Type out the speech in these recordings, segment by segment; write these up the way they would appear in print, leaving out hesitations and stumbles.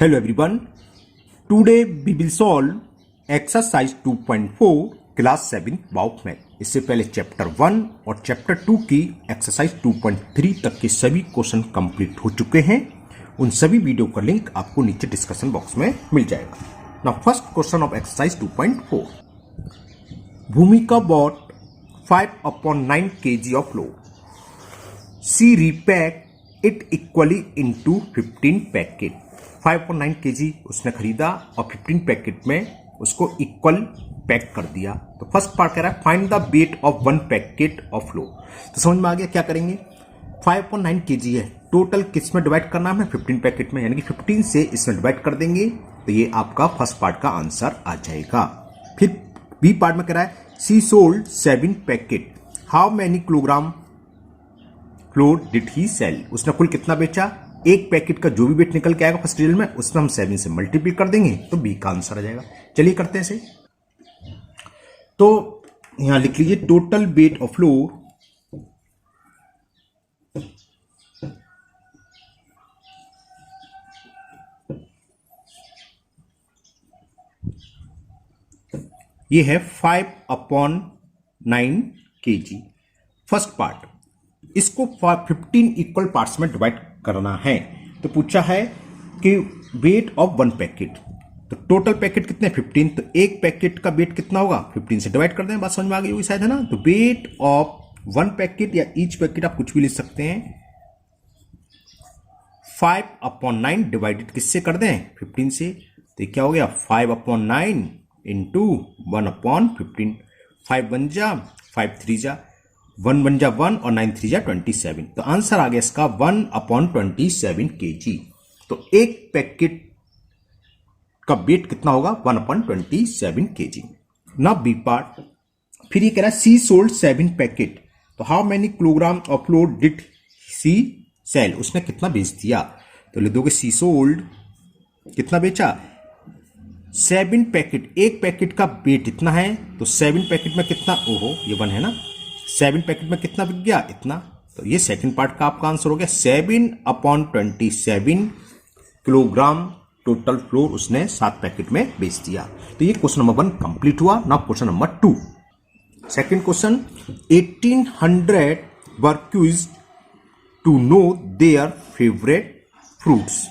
Hello everyone. Today we will solve exercise 2.4 class 7 बाउक math. इससे पहले चैप्टर 1 और चैप्टर 2 की एक्सरसाइज 2.3 तक के सभी क्वेश्चन कंप्लीट हो चुके हैं। उन सभी वीडियो का लिंक आपको नीचे डिस्कशन बॉक्स में मिल जाएगा। Now first question of exercise 2.4। भूमिका bought 5/9 kg of flour. She repacked it equally into 15 packet. 5/9 kg उसने खरीदा और 15 पैकेट में उसको इक्वल पैक कर दिया। तो फर्स्ट पार्ट कह रहा है find the weight of 1 packet of floor. तो समझ में आ गया क्या करेंगे। 5/9 kg है, टोटल किस में डिवाइड करना है, 15 पैकेट में, यानी कि 15 से इसमें डिवाइड कर देंगे तो ये आपका फर्स्ट पार्ट का आंसर आ जाएगा। फिर बी पार्ट में कह रहा है she sold 7 packet, how many kilogram flour did he sell. उसने कुल कितना बेचा, एक पैकेट का जो भी वेट निकल के आएगा फर्स्ट रिजल्ट में उसमें हम 7 से मल्टीप्लाई कर देंगे तो बी का आंसर आ जाएगा। चलिए करते हैं इसे। तो यहां लिख लीजिए टोटल वेट ऑफ फ्लोर ये है 5/9 kg। फर्स्ट पार्ट इसको 15 इक्वल पार्ट्स में डिवाइड करना है। तो पूछा है कि वेट ऑफ 1 पैकेट, तो टोटल पैकेट कितने 15, तो एक पैकेट का वेट कितना होगा 15 से डिवाइड कर दें। बात समझ में आ गई होगी शायद, है ना। तो वेट ऑफ 1 पैकेट या ईच पैकेट आप कुछ भी लिख सकते हैं। 5/9 डिवाइडेड किससे कर दें 15 से, तो क्या हो गया 5/9 इंटू 1/15। 5 1 जा 5 3 जा 1 1 जा 1 और 9 3 जा 27। तो आंसर आ गया इसका 1/27 kg। तो एक पैकेट का वेट कितना होगा 1/27 kg। ना बी पार्ट, फिर ये कह रहा है सी सोल्ड 7 पैकेट, तो how many kilogram of flour did she sell. उसने कितना बेच दिया, तो लिख दोगे सी सोल्ड कितना बेचा 7 पैकेट। एक पैकेट का वेट इतना है तो 7 पैकेट में कितना, ओहो ये 1 है ना, 7 पैकेट में कितना बिक गया इतना। तो ये सेकंड पार्ट का आपका आंसर हो गया 7/27 किलोग्राम टोटल फ्लोर उसने 7 पैकेट में बेच दिया। तो ये क्वेश्चन नंबर 1 कंप्लीट हुआ। Now question number 2। Second question 1800 were quizzed to know their favourite fruits.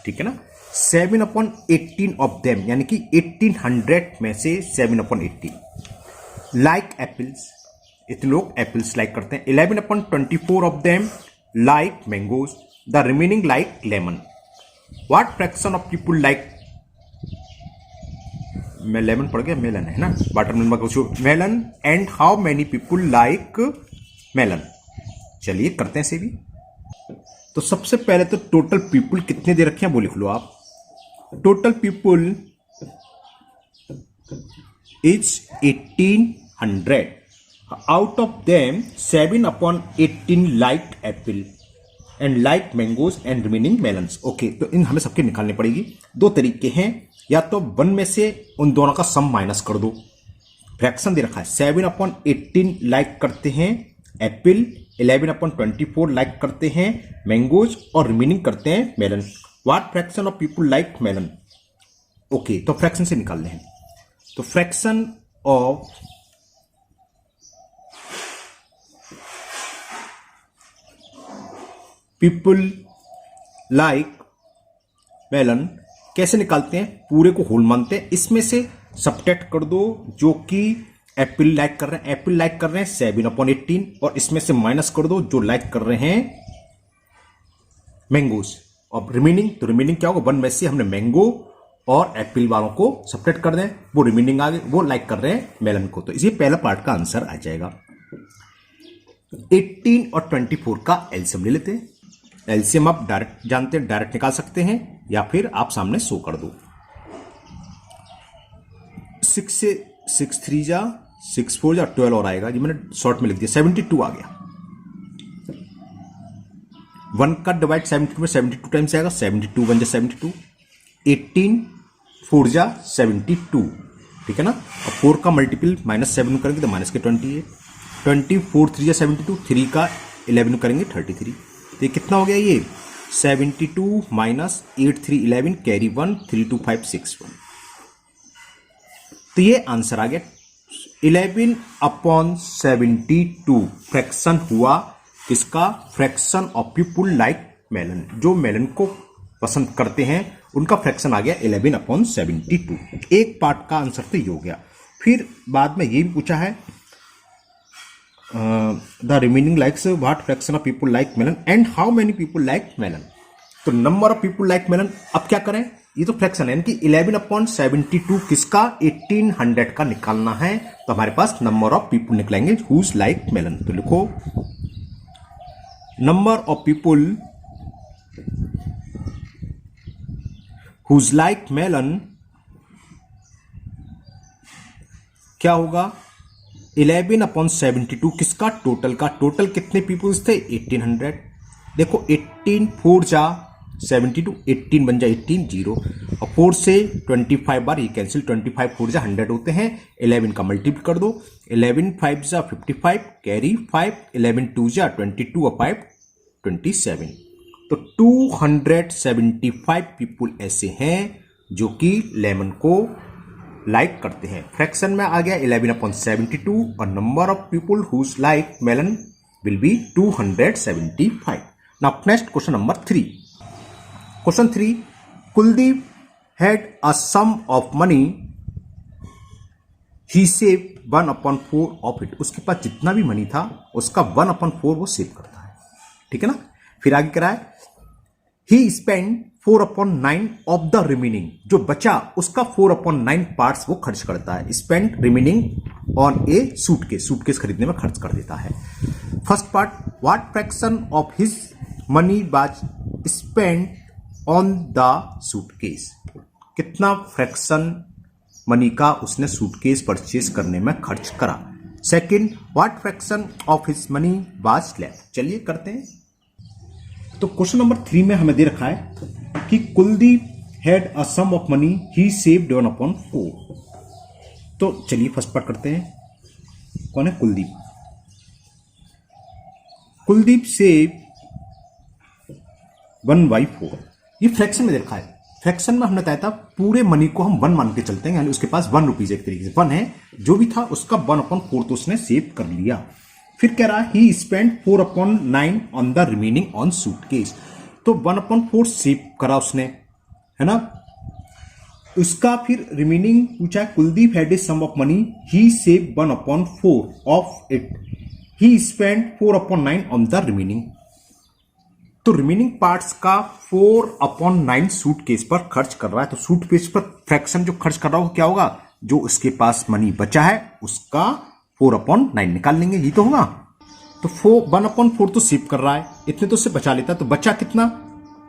ठीक है ना। 7/18 ऑफ देम, यानी कि 1800 में से 7/18 लाइक एप्पल्स, इतने लोग एप्पल्स लाइक करते हैं। 11/24 of them like mangoes, the remaining like lemon. What fraction of people like, मैं लेमन पढ़ गया, मेलन है ना, वाटरमेलन में कुछ melon, and how many people like melon. चलिए करते हैं इसे भी। तो सबसे पहले तो टोटल पीपुल कितने दे रखे हैं वो लिख लो आप। Total people is 1800, out of them 7/18 like Apple and like mangoes and remaining melons. Okay, तो इन हमें सबके निकालने पड़ेगी। दो तरीके हैं, या तो 1 में से उन दोनों का सम माइनस कर दो। फ्रैक्शन दे रखा है 7/18 लाइक करते हैं एप्पल, 11/24 लाइक करते हैं मैंगोज और रिमेनिंग करते हैं melon. What fraction of people like melon. Okay, तो फ्रैक्शन से निकालने हैं। तो fraction of people like melon कैसे निकालते हैं, पूरे को होल मानते हैं, इसमें से सबट्रैक्ट कर दो जो कि एप्पल लाइक कर रहे हैं। एप्पल लाइक कर रहे हैं 7/18 और इसमें से माइनस कर दो जो लाइक कर रहे हैं मैंगोज, और रिमेनिंग, तो रिमेनिंग क्या होगा 1 में से हमने मैंगो और एप्पल वालों को सबट्रैक्ट कर दें, वो रिमेनिंग आ गए, वो लाइक कर रहे हैं मेलन को। तो इसी पहला पार्ट का आंसर आ जाएगा। 18 और 24 का एलसीएम ले लेते हैं। एलसीएम आप डायरेक्ट जानते हैं, डायरेक्ट निकाल सकते हैं या फिर आप सामने शो कर दो। 6 से 6 3 जा 6 4 जा 12 और आएगा, जी मैंने शॉर्ट में लिख दिया, 72 आ गया। 1 का डिवाइड 72 में 72 टाइम्स आएगा, 72 1 जा 72, 18 4 जा 72, ठीक है ना। और 4 का मल्टीपल -7 करेंगे तो माइनस के 28, 24 3 जा 72, 3 का 11 करेंगे 33। तो ये कितना हो गया, ये 72 माइनस 8 3 11 कैरी 1 3 2 5 6 1। तो ये आंसर आ गया 11/72 फ्रैक्शन हुआ किसका? Fraction of people like melon, जो मेलन को पसंद करते हैं उनका फ्रैक्शन आ गया 11/72। एक पार्ट का आंसर तो ये हो गया। फिर बाद में ये भी पूछा है the remaining likes what fraction of people like melon and how many people like melon. तो number of people like melon, अब क्या करें, ये तो फ्रैक्शन है, यानी कि 11/72 किसका? 1800 का निकालना है। तो हमारे पास नंबर ऑफ पीपुल निकलेंगे हुज लाइक मेलन। तो लिखो number of people whose like melon क्या होगा? 11/72 किसका? टोटल का। टोटल कितने पीपुल्स थे? 1800। देखो 18 4 जा 72, 18 बन जा 18 0 और 4 से 25 बार ये कैंसिल, 25 4 जा 100 होते हैं। 11 का मल्टीप्लाई कर दो, 11 5 जा 55 कैरी 5, 11 2 जा 22 और 5 27। तो 275 पीपुल ऐसे हैं जो कि लेमन को लाइक करते हैं। फ्रैक्शन में आ गया 11/72 और number of people whose like melon will be 275। Now next question number 3। Question 3, Kuldeep had a sum of money he save 1/4 of it. उसके पास जितना भी मनी था उसका 1/4 वो सेव करता है, ठीक है ना। फिर आगे करा है he spend 4/9 of the remaining, जो बचा उसका 4/9 पार्ट्स वो खर्च करता है। Spend remaining on A suitcase, suitcase खरीदने में खर्च कर देता है। First part, what fraction of his money was spend on the suitcase. कितना फ्रैक्शन मनी का उसने सूटकेस परचेज करने में खर्च करा। Second, what fraction of his money was left. चलिए करते हैं। तो क्वेश्चन नंबर 3 में हमें दे रखा है कि Kuldeep had a sum of money he saved 1/4। तो चलिए फर्स्ट पार्ट करते हैं। कौन है? कुलदीप। कुलदीप सेव 1/4। ये फ्रैक्शन में दे रखा है। फ्रैक्शन में हमने बताया था पूरे मनी को हम 1 मान के चलते हैं, यानी उसके पास 1 रुपीज एक तरीके से 1 है, जो भी था उसका 1/4 तो उसने सेव कर लिया। फिर कह रहा है he spend 4/9 on the remaining on suitcase. तो 1/4 सेव करा उसने, है ना। उसका फिर रिमेनिंग पूछा है Kuldeep had a sum of money he save 1/4 of it he spend 4/9 on the remaining. तो रिमेनिंग पार्ट्स का 4/9 सूटकेस पर खर्च कर रहा है। तो सूटकेस पर फ्रैक्शन जो खर्च कर रहा हो क्या होगा? जो उसके पास मनी बचा है उसका 4/9 निकाल लेंगे, ये तो होगा। तो 1/4 तो सेव कर रहा है, इतने तो उससे बचा लेता। तो बचा कितना?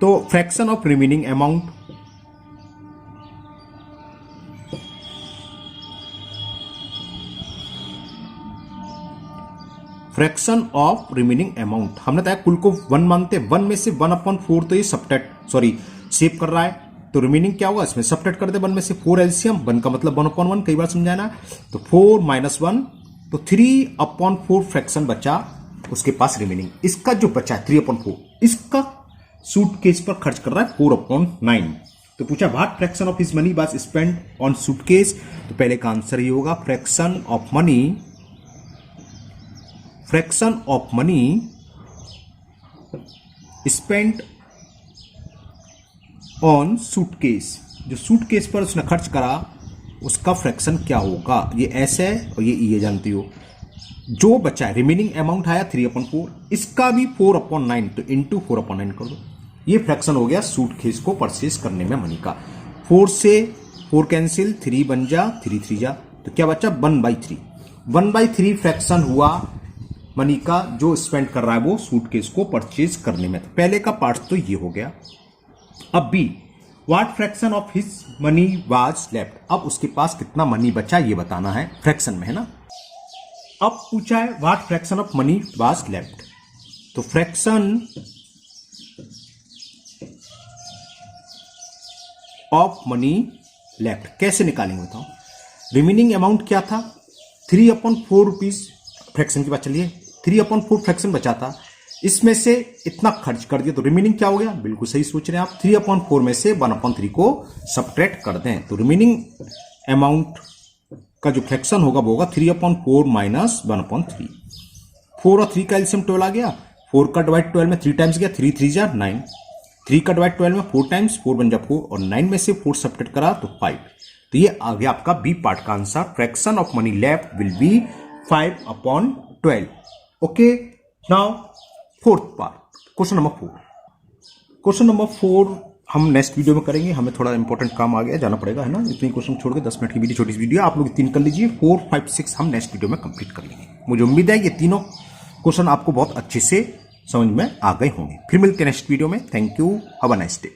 तो fraction of remaining amount, fraction of remaining amount हमने बताया कुल को 1 मानते, 1 में से 1/4 तो ये सेव कर रहा है। तो रिमेनिंग क्या होगा? इसमें सब्ट्रैक्ट कर दे 1 में से 4 एलसीएम, 1 का मतलब 1/1, कई बार समझाना। तो 4 - 1 तो 3/4 फ्रैक्शन बचा उसके पास रिमेनिंग। इसका जो बचा है 3/4 इसका सूटकेस पर खर्च कर रहा है 4/9। तो पूछा what fraction of his money was spend on suitcase. तो पहले का आंसर ये होगा fraction of money spend on suitcase. जो सूटकेस पर उसने खर्च करा उसका फ्रैक्शन क्या होगा? ये एस है और ये जानती हो। जो बचा है रिमेनिंग अमाउंट आया 3/4, इसका भी 4/9 तो इंटू 4/9 कर दो। ये फ्रैक्शन हो गया सूटकेस को परचेज करने में मनी का। 4 से 4 कैंसिल, 3 बन जा, 3 3 जा, तो क्या बचा? 1/3। 1/3 फ्रैक्शन हुआ मनी का जो स्पेंड कर रहा है वो सूटकेस को परचेज करने में। तो पहले का पार्ट तो ये हो गया। अब B, what fraction of his money was left. अब उसके पास कितना मनी बचा ये बताना है, फ्रैक्शन में, है ना। अब पूछा है what fraction of money was left. तो फ्रैक्शन ऑफ मनी लेफ्ट कैसे निकालेंगे बताओ। रिमेनिंग अमाउंट क्या था? 3/4 रुपीज फ्रैक्शन की बात चलिए। 3/4 फ्रैक्शन बचा था, इसमें से इतना खर्च कर दिया तो रिमेनिंग क्या हो गया, बिल्कुल सही सोच रहे हैं आप, 3/4 में से 1/3 को सब्ट्रैक्ट कर दें तो रिमेनिंग अमाउंट का जो फ्रैक्शन होगा वो होगा 3/4 माइनस 1/3। 4 और 3 का एलसीएम 12 आ गया, 4 का डिवाइड 12 में 3 टाइम्स गया, 3 3 जा 9, 3 का डिवाइड 12 में 4 टाइम्स, 4 बन जा 4 और 9 में से 4 सब्ट्रैक्ट करा तो 5। तो ये आ गया आपका बी पार्ट का answer, fraction of money left will be 5/12। Okay, now fourth part, question number 4। Question number 4 हम नेक्स्ट वीडियो में करेंगे, हमें थोड़ा इंपॉर्टेंट काम आ गया, जाना पड़ेगा, है ना। इतनी क्वेश्चन छोड़ के 10 मिनट की वीडियो, छोटी सी वीडियो, आप लोग 3 कर लीजिए, 4, 5, 6 हम नेक्स्ट वीडियो में कंप्लीट कर लेंगे। मुझे उम्मीद है ये तीनों क्वेश्चन आपको बहुत अच्छे से समझ में आ गए होंगे। फिर मिलते हैं नेक्स्ट वीडियो में। Thank you, have a nice day.